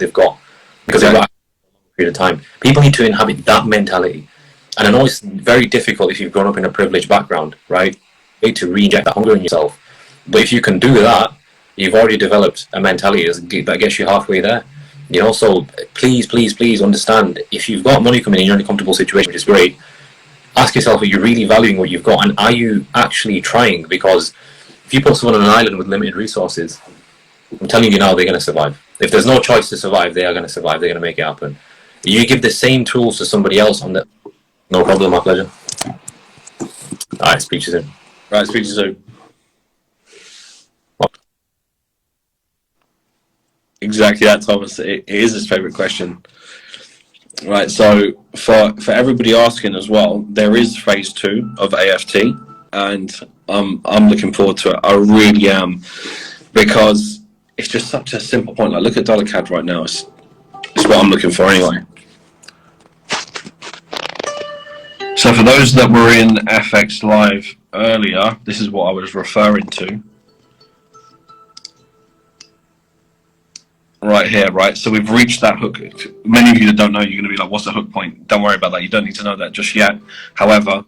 they've got, because they've got a period of time. People need to inhabit that mentality. And I know it's very difficult if you've grown up in a privileged background, right? To re-inject that hunger in yourself. But if you can do that, you've already developed a mentality that gets you halfway there. You know, so please understand, if you've got money coming in, you're in a comfortable situation, which is great, ask yourself, are you really valuing what you've got, and are you actually trying? Because if you put someone on an island with limited resources, I'm telling you now, they're going to survive. If there's no choice to survive, they are going to survive. They're going to make it happen. You give the same tools to somebody else on that. No problem, my pleasure. All right, speak to you soon. Right, speak to you soon. Exactly that, Thomas. It is his favourite question. Right, so for everybody asking as well, there is phase 2 of AFT, and I'm looking forward to it. I really am, because it's just such a simple point. Like, look at dollar CAD right now. It's what I'm looking for anyway. So for those that were in FX Live earlier, this is what I was referring to. Right here, right? So we've reached that hook. Many of you that don't know, you're going to be like, what's the hook point? Don't worry about that. You don't need to know that just yet. However,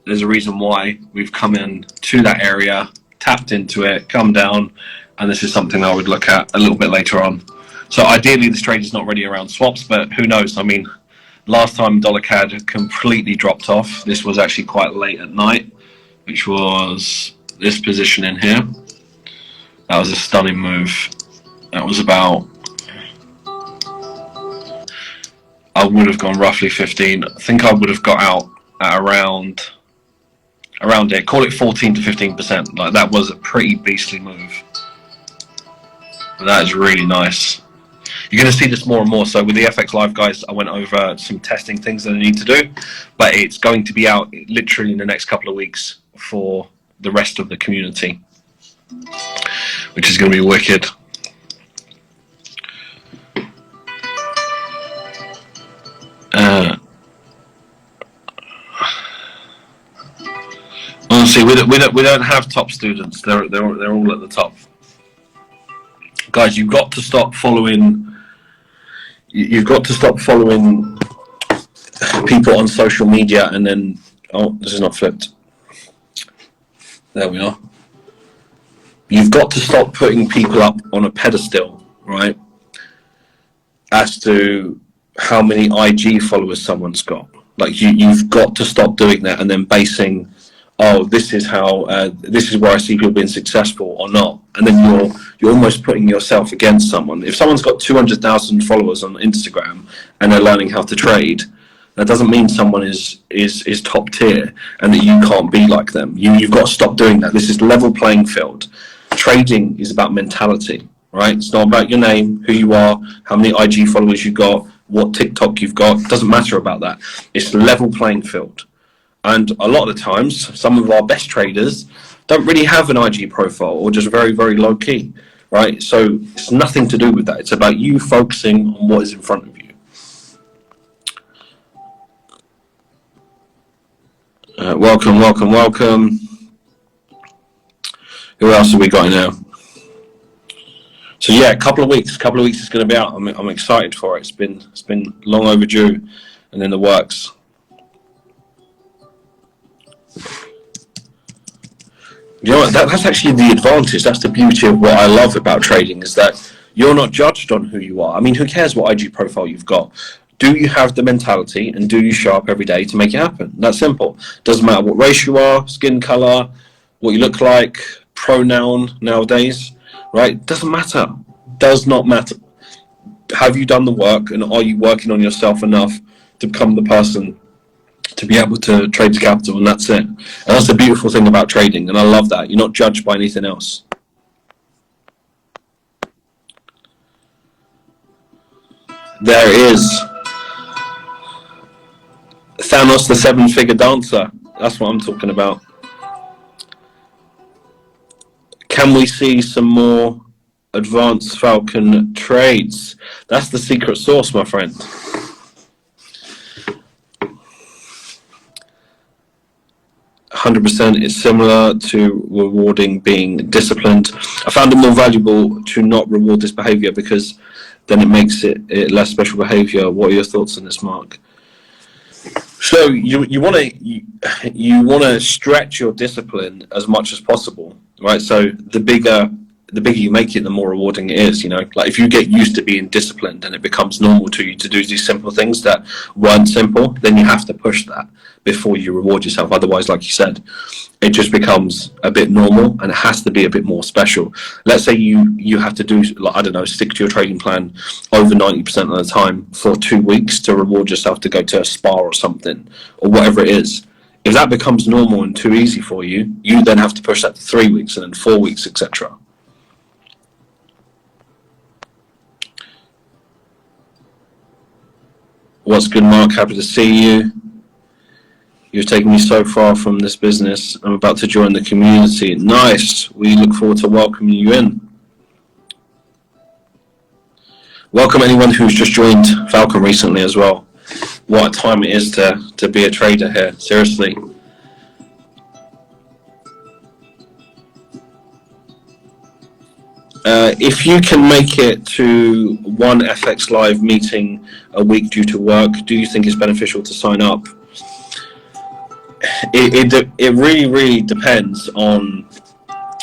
there's a reason why we've come in to that area, tapped into it, come down, and this is something I would look at a little bit later on. So ideally, this trade is not ready around swaps, but who knows? I mean, last time dollar CAD completely dropped off, this was actually quite late at night, which was this position in here. That was a stunning move. That was about, I would have gone roughly 15. I think I would have got out at around it. Call it 14 to 15%. Like, that was a pretty beastly move. But that is really nice. You're going to see this more and more. So with the FX Live guys, I went over some testing things that I need to do, but it's going to be out literally in the next couple of weeks for the rest of the community, which is going to be wicked. Honestly, we don't have top students. They're all at the top. Guys, you've got to stop following. You've got to stop following people on social media and then. Oh, this is not flipped. There we are. You've got to stop putting people up on a pedestal, right? As to how many IG followers someone's got. Like, you've got to stop doing that and then basing, oh, this is how, this is where I see people being successful or not. And then you're almost putting yourself against someone. If someone's got 200,000 followers on Instagram and they're learning how to trade, that doesn't mean someone is top tier and that you can't be like them. You've got to stop doing that. This is level playing field. Trading is about mentality, right? It's not about your name, who you are, how many IG followers you got, what TikTok you've got. It doesn't matter about that. It's level playing field. And a lot of the times, some of our best traders don't really have an IG profile or just very, very low key, right? So it's nothing to do with that. It's about you focusing on what is in front of you. Welcome, welcome, welcome. Who else have we got in now? So yeah, a couple of weeks is going to be out. I'm excited for it. It's been long overdue and in the works. You know what, that's actually the advantage. That's the beauty of what I love about trading, is that you're not judged on who you are. I mean, who cares what IG profile you've got? Do you have the mentality and do you show up every day to make it happen? That's simple. Doesn't matter what race you are, skin color, what you look like, pronoun nowadays, right? Doesn't matter. Does not matter. Have you done the work, and are you working on yourself enough to become the person to be able to trade the capital? And that's it. And that's the beautiful thing about trading, and I love that. You're not judged by anything else. There it is. Thanos, the seven-figure dancer. That's what I'm talking about. Can we see some more advanced Falcon trades? That's the secret sauce, my friend. %, is similar to rewarding being disciplined. I found it more valuable to not reward this behavior because then it makes it less special behaviour. What are your thoughts on this, Mark? So you want to stretch your discipline as much as possible, right? So the bigger you make it, the more rewarding it is. Like if you get used to being disciplined and it becomes normal to you to do these simple things that weren't simple, then you have to push that before you reward yourself. Otherwise, like you said, it just becomes a bit normal and it has to be a bit more special. Let's say you have to do, like, I don't know, stick to your trading plan over 90% of the time for 2 weeks to reward yourself to go to a spa or something or whatever it is. If that becomes normal and too easy for you, you then have to push that to 3 weeks and then 4 weeks, etc. What's good, Mark? Happy to see you. You've taken me so far from this business. I'm about to join the community. Nice. We look forward to welcoming you in. Welcome anyone who's just joined FALCON recently as well. What a time it is to be a trader here. Seriously. If you can make it to one FX Live meeting a week due to work, do you think it's beneficial to sign up? It really depends on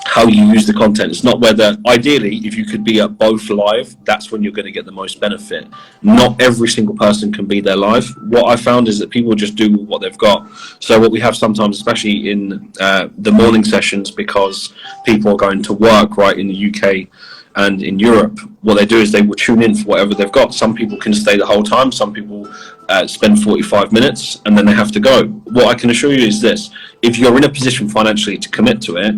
how you use the content. It's not whether, ideally, if you could be at both live, that's when you're going to get the most benefit. Not every single person can be there live. What I found is that people just do what they've got. So what we have sometimes, especially in the morning sessions, because people are going to work right in the UK and in Europe, what they do is they will tune in for whatever they've got. Some people can stay the whole time, some people spend 45 minutes and then they have to go. What I can assure you is this: if you're in a position financially to commit to it,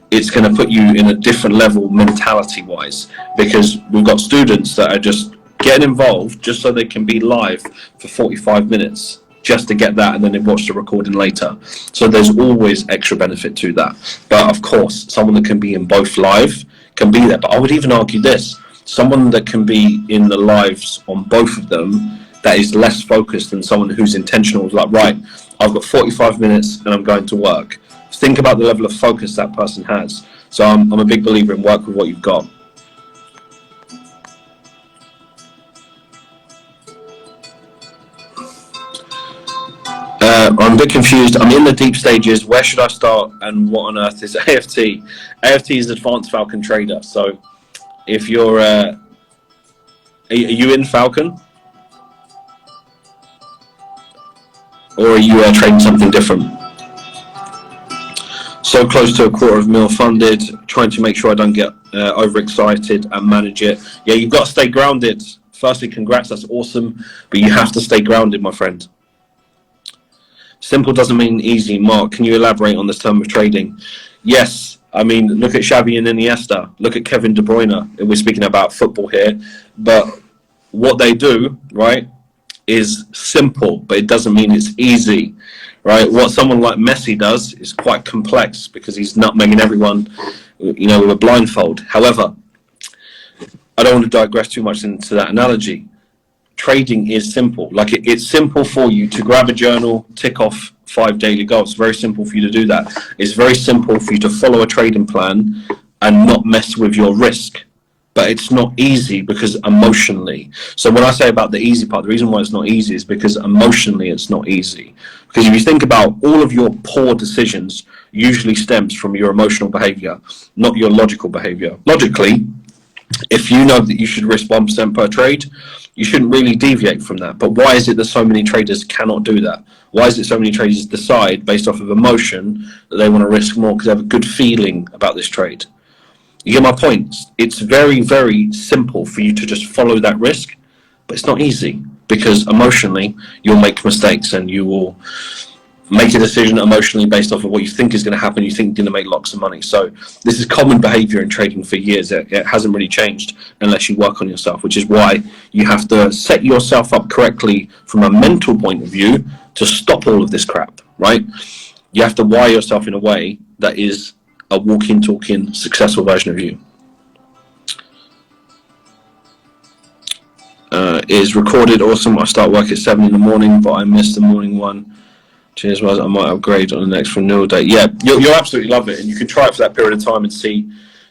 it's going to put you in a different level mentality wise, because we've got students that are just getting involved just so they can be live for 45 minutes just to get that, and then they watch the recording later. So there's always extra benefit to that. But of course, someone that can be in both live can be there. But I would even argue this: someone that can be in the lives on both of them, that is less focused than someone who's intentional, like, right, I've got 45 minutes and I'm going to work. Think about the level of focus that person has. So I'm a big believer in work with what you've got. I'm a bit confused. I'm in the deep stages. Where should I start and what on earth is AFT? AFT is Advanced Falcon Trader. So if you're, are you in Falcon? Or are you trading something different? So close to $250,000 funded, trying to make sure I don't get overexcited and manage it. Yeah, you've got to stay grounded. Firstly, congrats, that's awesome, but you have to stay grounded, my friend. Simple doesn't mean easy. Mark, can you elaborate on this term of trading? Yes, I mean, look at Xavi and Iniesta, look at Kevin De Bruyne. We're speaking about football here, but what they do, right, is simple, but it doesn't mean it's easy. Right, what someone like Messi does is quite complex because he's nutmegging everyone, with a blindfold. However, I don't want to digress too much into that analogy. Trading is simple. Like it's simple for you to grab a journal, tick off 5 daily goals. It's very simple for you to do that. It's very simple for you to follow a trading plan and not mess with your risk. But it's not easy because emotionally. So when I say about the easy part, the reason why it's not easy is because emotionally it's not easy. Because if you think about all of your poor decisions usually stems from your emotional behavior, not your logical behavior. Logically, if you know that you should risk 1% per trade, you shouldn't really deviate from that. But why is it that so many traders cannot do that? Why is it so many traders decide based off of emotion that they want to risk more because they have a good feeling about this trade? You get my point? It's very, very simple for you to just follow that risk, but it's not easy because emotionally you'll make mistakes and you will make a decision emotionally based off of what you think is going to happen. You think you're going to make lots of money. So this is common behavior in trading for years. It hasn't really changed unless you work on yourself, which is why you have to set yourself up correctly from a mental point of view to stop all of this crap, right? You have to wire yourself in a way that is a walking, talking, successful version of you. Is recorded awesome. I start work at 7 in the morning, but I missed the morning one. Cheers, I might upgrade on the next renewal date. Yeah, you'll absolutely love it, and you can try it for that period of time and see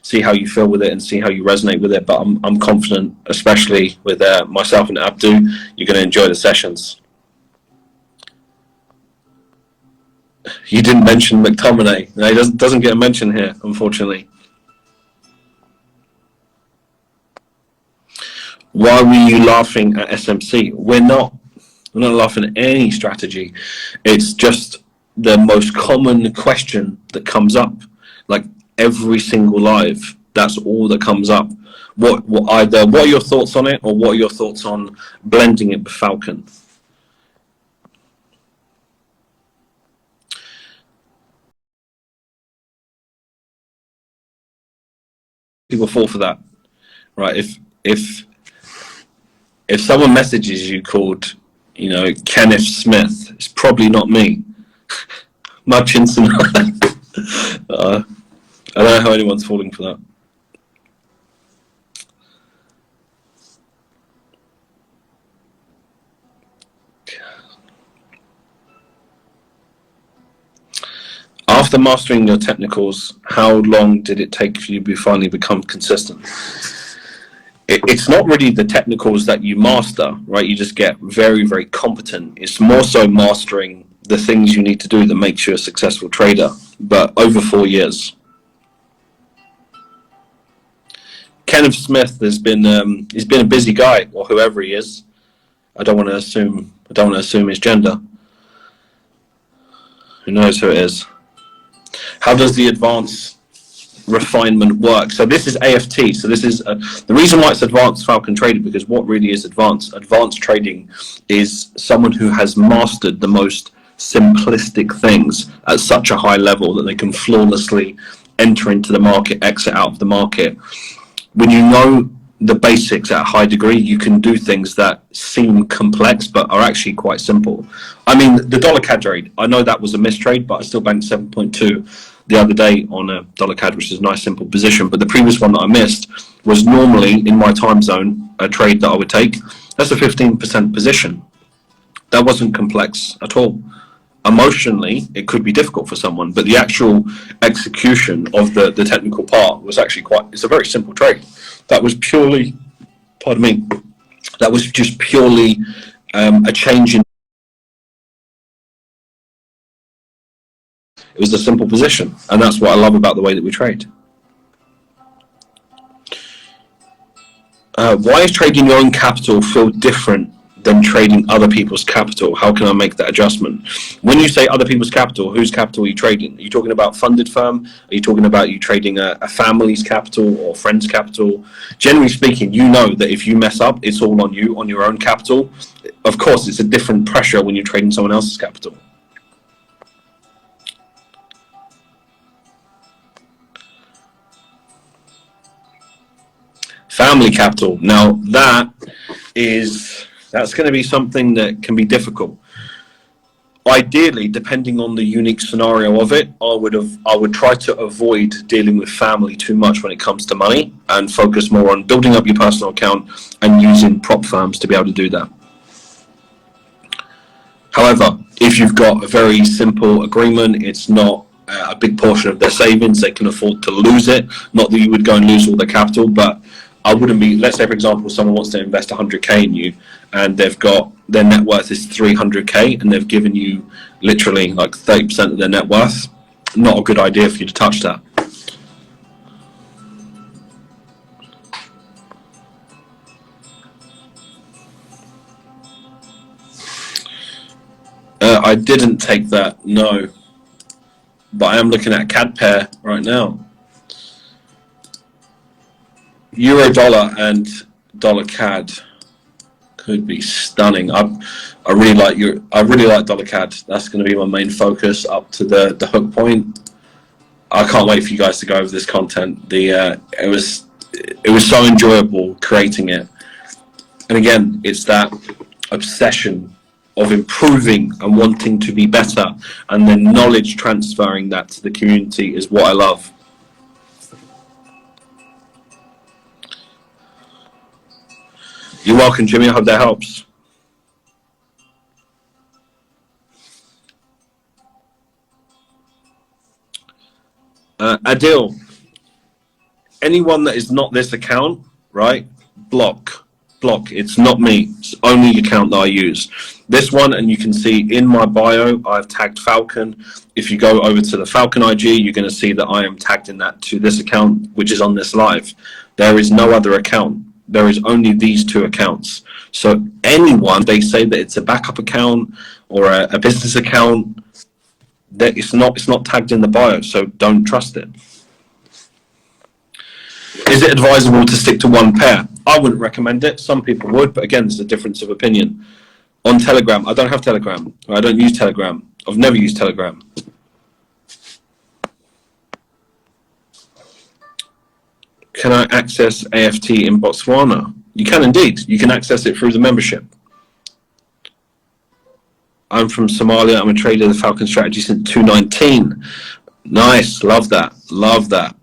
see how you feel with it and see how you resonate with it. But I'm confident, especially with myself and Abdu, you're going to enjoy the sessions. You didn't mention McTominay. No, he doesn't get a mention here, unfortunately. Why were you laughing at SMC? We're not laughing at any strategy. It's just the most common question that comes up, like every single live. That's all that comes up. What are your thoughts on it, or what are your thoughts on blending it with Falcon? People fall for that, right? If someone messages you called, Kenneth Smith, it's probably not me. Mutchinson. I don't know how anyone's falling for that. After mastering your technicals, how long did it take for you to finally become consistent? It's not really the technicals that you master, right? You just get very, very competent. It's more so mastering the things you need to do that makes you a successful trader, but over 4 years. Kenneth Smith has been he's been a busy guy, or whoever he is. I don't want to assume his gender. Who knows who it is? How does the advanced refinement work? So this is AFT. So this is the reason why it's advanced Falcon trading, because what really is advanced? Advanced trading is someone who has mastered the most simplistic things at such a high level that they can flawlessly enter into the market, exit out of the market. When you know the basics at a high degree, you can do things that seem complex but are actually quite simple. I mean, the dollar CAD trade, I know that was a mistrade, but I still banked 7.2 the other day on a dollar CAD, which is a nice simple position. But the previous one that I missed was normally in my time zone a trade that I would take. That's a 15% position. That wasn't complex at all. Emotionally, it could be difficult for someone, but the actual execution of the technical part was actually it's a very simple trade. That was purely, pardon me, that was just purely a change in. It was a simple position, and that's what I love about the way that we trade. Why is trading your own capital feel different than trading other people's capital? How can I make that adjustment? When you say other people's capital, whose capital are you trading? Are you talking about funded firm? Are you talking about you trading a family's capital or friend's capital? Generally speaking, you know that if you mess up, it's all on you, on your own capital. Of course, it's a different pressure when you're trading someone else's capital. Family capital. Now that's going to be something that can be difficult. Ideally, depending on the unique scenario of it, I would try to avoid dealing with family too much when it comes to money, and focus more on building up your personal account and using prop firms to be able to do that. However, if you've got a very simple agreement, it's not a big portion of their savings, they can afford to lose it. Not that you would go and lose all their capital, but I wouldn't be, let's say for example, someone wants to invest 100k in you, and they've got, their net worth is 300k, and they've given you literally like 30% of their net worth. Not a good idea for you to touch that. I didn't take that, no. But I am looking at a CAD pair right now. Euro dollar and dollar CAD could be stunning. I really like dollar CAD. That's going to be my main focus up to the hook point. I can't wait for you guys to go over this content. It was so enjoyable creating it. And again, it's that obsession of improving and wanting to be better, and then knowledge transferring that to the community is what I love. You're welcome, Jimmy. I hope that helps. Adil, anyone that is not this account, right? Block. It's not me. It's only the account that I use. This one, and you can see in my bio, I've tagged Falcon. If you go over to the Falcon IG, you're going to see that I am tagged in that to this account, which is on this live. There is no other account. There is only these two accounts. So anyone, they say that it's a backup account or a business account, that it's not tagged in the bio, so don't trust it. Is it advisable to stick to one pair? I wouldn't recommend it. Some people would, but again, there's a difference of opinion. On Telegram, I don't have Telegram. I don't use Telegram. I've never used Telegram. Can I access AFT in Botswana? You can indeed. You can access it through the membership. I'm from Somalia. I'm a trader of the Falcon strategy since 2019. Nice. Love that. Love that.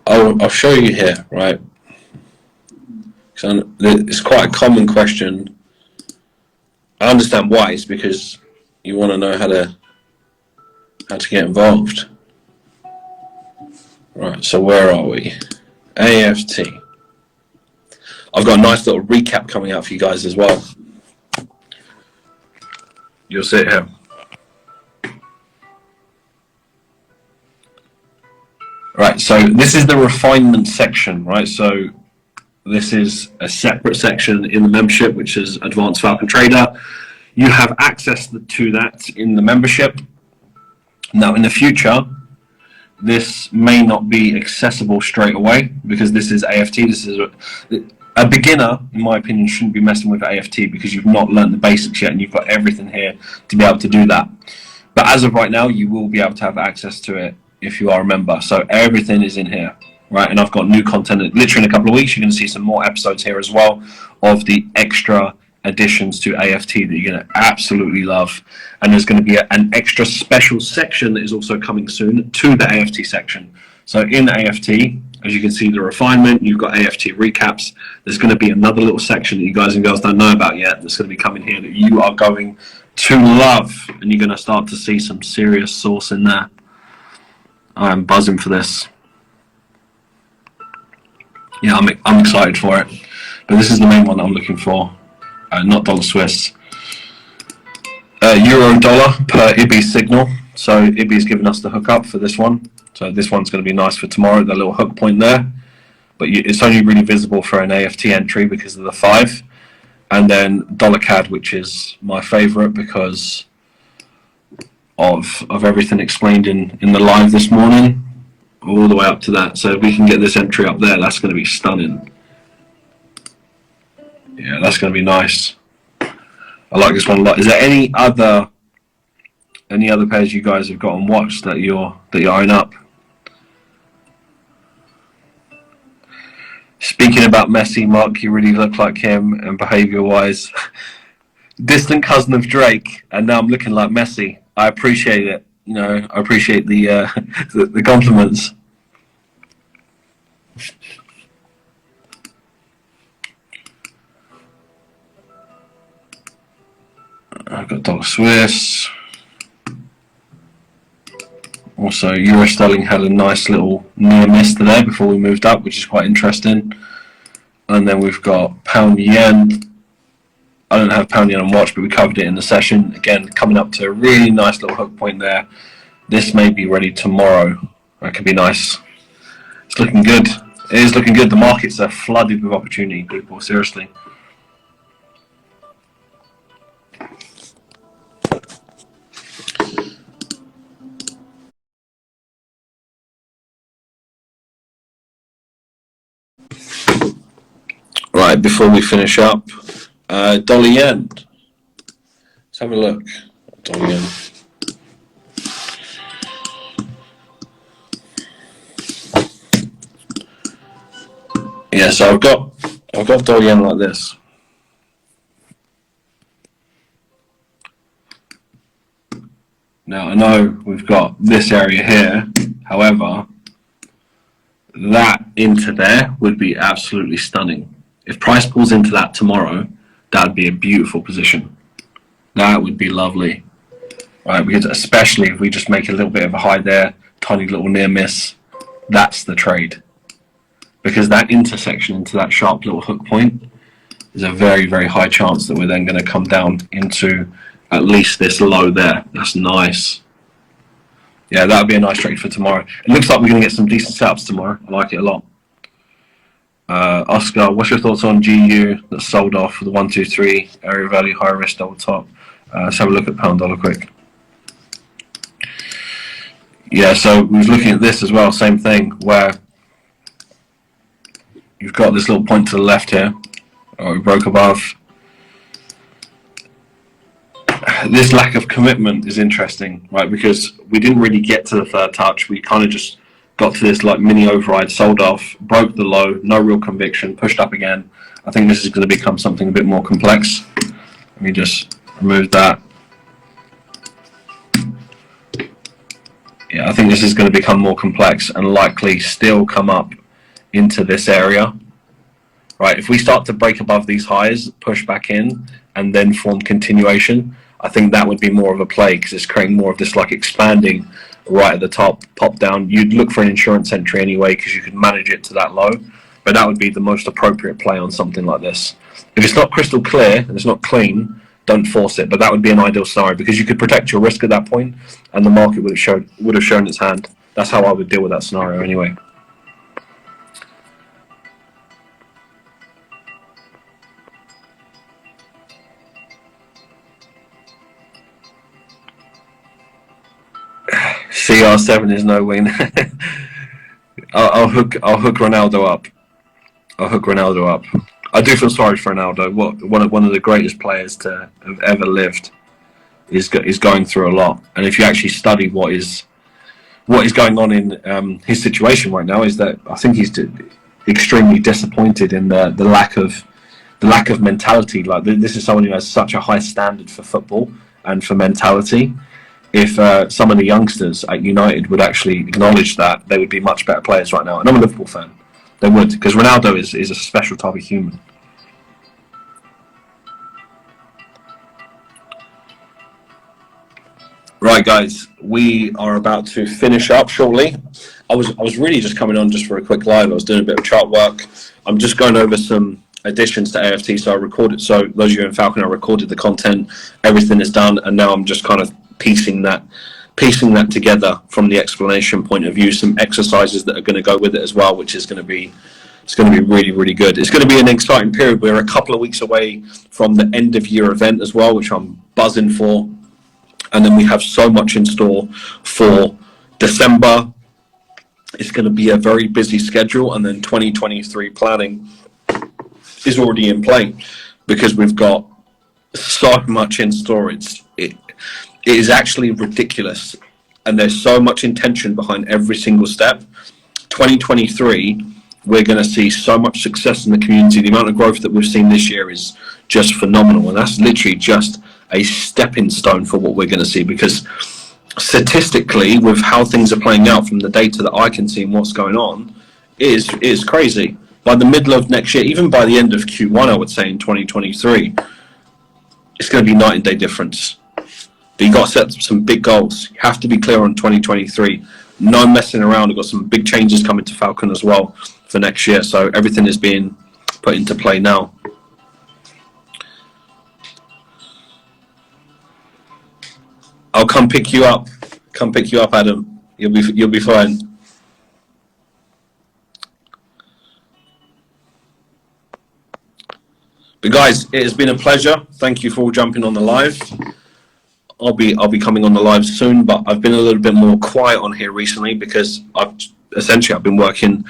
I'll show you here, right? So it's quite a common question. I understand why. It's because you want to know how to get involved. Right, so where are we? AFT. I've got a nice little recap coming out for you guys as well. You'll see it here. Right, so this is the refinement section, right? So this is a separate section in the membership, which is Advanced Falcon Trader. You have access to that in the membership. Now, in the future, this may not be accessible straight away because this is AFT. This is a beginner, in my opinion, shouldn't be messing with AFT because you've not learned the basics yet and you've got everything here to be able to do that. But as of right now, you will be able to have access to it if you are a member. So everything is in here, right? And I've got new content. Literally in a couple of weeks, you're going to see some more episodes here as well of the extra additions to AFT that you're going to absolutely love. And there's going to be an extra special section that is also coming soon to the AFT section. So in AFT, as you can see, the refinement, you've got AFT recaps. There's going to be another little section that you guys and girls don't know about yet that's going to be coming here that you are going to love. And you're going to start to see some serious sauce in there. I'm buzzing for this. Yeah, I'm excited for it. But this is the main one that I'm looking for. Not dollar Swiss. Euro dollar per IBI signal. So IBI's given us the hookup for this one. So this one's going to be nice for tomorrow, the little hook point there. But it's only really visible for an AFT entry because of the 5. And then dollar CAD, which is my favorite because of everything explained in the live this morning, all the way up to that. So if we can get this entry up there, that's going to be stunning. Yeah, that's going to be nice. I like this one a lot. Is there any other pairs you guys have got on watch that you're eyeing up? Speaking about Messi, Mark, you really look like him, and behaviour-wise, distant cousin of Drake, and now I'm looking like Messi. I appreciate it. You know, I appreciate the the compliments. I've got dollar Swiss. Also, Euro Sterling had a nice little near miss today before we moved up, which is quite interesting. And then we've got Pound Yen. I don't have Pound Yen on watch, but we covered it in the session. Again, coming up to a really nice little hook point there. This may be ready tomorrow. That could be nice. It's looking good. It is looking good. The markets are flooded with opportunity, people. Seriously. Right, before we finish up, dollar yen. Let's have a look. Dollar yen. Yeah, so I've got dollar yen like this. Now I know we've got this area here, however, that into there would be absolutely stunning. If price pulls into that tomorrow, that would be a beautiful position. That would be lovely, right? Because especially if we just make a little bit of a high there, tiny little near miss, that's the trade. Because that intersection into that sharp little hook point is a very, very high chance that we're then going to come down into at least this low there. That's nice. Yeah, that would be a nice trade for tomorrow. It looks like we're going to get some decent setups tomorrow. I like it a lot. Oscar, what's your thoughts on GU that sold off for the 1, 2, 3 area value, high risk, double top? Let's have a look at pound dollar quick. Yeah, so we was looking at this as well, same thing, where you've got this little point to the left here. Oh, we broke above. This lack of commitment is interesting, right? Because we didn't really get to the third touch. We kind of just got to this like mini override, sold off, broke the low, no real conviction, pushed up again. I think this is going to become something a bit more complex. Let me just remove that. Yeah, I think this is going to become more complex and likely still come up into this area. Right, if we start to break above these highs, push back in, and then form continuation, I think that would be more of a play because it's creating more of this like expanding right at the top, pop down. You'd look for an insurance entry anyway because you could manage it to that low, but that would be the most appropriate play on something like this. If it's not crystal clear and it's not clean, don't force it, but that would be an ideal scenario because you could protect your risk at that point and the market would have shown its hand. That's how I would deal with that scenario anyway. CR7 is no win. I'll hook Ronaldo up. I'll hook Ronaldo up. I do feel sorry for Ronaldo. One of the greatest players to have ever lived is going through a lot. And if you actually study what is going on in his situation right now, is that I think he's extremely disappointed in the lack of mentality. Like this is someone who has such a high standard for football and for mentality. If some of the youngsters at United would actually acknowledge that, they would be much better players right now. And I'm a Liverpool fan. They would, because Ronaldo is a special type of human. Right, guys, we are about to finish up shortly. I was really just coming on just for a quick live. I was doing a bit of chart work. I'm just going over some additions to AFT. So I recorded. So those of you in Falcon, I recorded the content. Everything is done, and now I'm just kind of piecing that together from the explanation point of view. Some exercises that are going to go with it as well, which is going to be really, really good. It's going to be an exciting period. We're a couple of weeks away from the end of year event as well, which I'm buzzing for. And then we have so much in store for December. It's going to be a very busy schedule, and then 2023 planning is already in play because we've got so much in store. It is actually ridiculous, and there's so much intention behind every single step. 2023, we're going to see so much success in the community. The amount of growth that we've seen this year is just phenomenal, and that's literally just a stepping stone for what we're going to see, because statistically, with how things are playing out from the data that I can see and what's going on, it is crazy. By the middle of next year, even by the end of Q1, I would say in 2023, it's going to be night and day difference. But you've got to set some big goals. You have to be clear on 2023. No messing around. We've got some big changes coming to Falcon as well for next year. So everything is being put into play now. I'll come pick you up. Come pick you up, Adam. You'll be fine. But guys, it has been a pleasure. Thank you for all jumping on the live. I'll be coming on the live soon, but I've been a little bit more quiet on here recently because I've been working,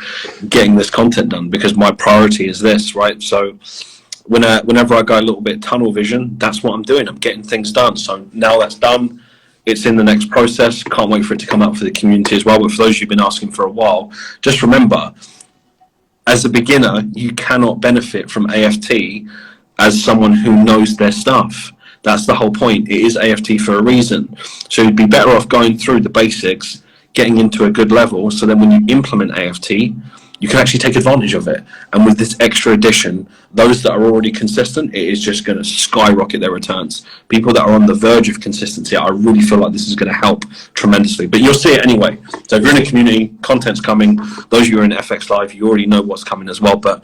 getting this content done, because my priority is this, right? So whenever I go a little bit tunnel vision, that's what I'm doing. I'm getting things done. So now that's done, it's in the next process. Can't wait for it to come out for the community as well. But for those who've been asking for a while, just remember, as a beginner, you cannot benefit from AFT as someone who knows their stuff. That's the whole point. It is AFT for a reason. So you'd be better off going through the basics, getting into a good level, so then when you implement AFT, you can actually take advantage of it. And with this extra addition, those that are already consistent, it is just going to skyrocket their returns. People that are on the verge of consistency, I really feel like this is going to help tremendously. But you'll see it anyway. So if you're in a community, content's coming. Those of you who are in FX Live, you already know what's coming as well. But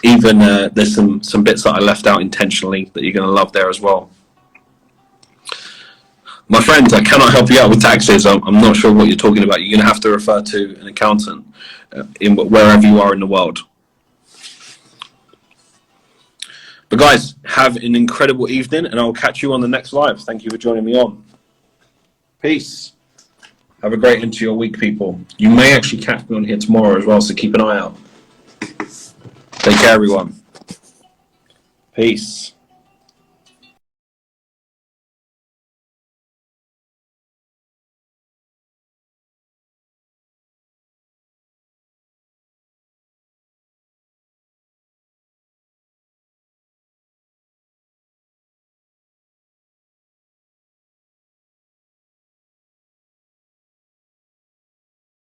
even there's some bits that I left out intentionally that you're going to love there as well. My friends, I cannot help you out with taxes. I'm not sure what you're talking about. You're going to have to refer to an accountant in wherever you are in the world. But guys, have an incredible evening, and I'll catch you on the next live. Thank you for joining me on. Peace. Have a great end to your week, people. You may actually catch me on here tomorrow as well, so keep an eye out. Take care, everyone. Peace.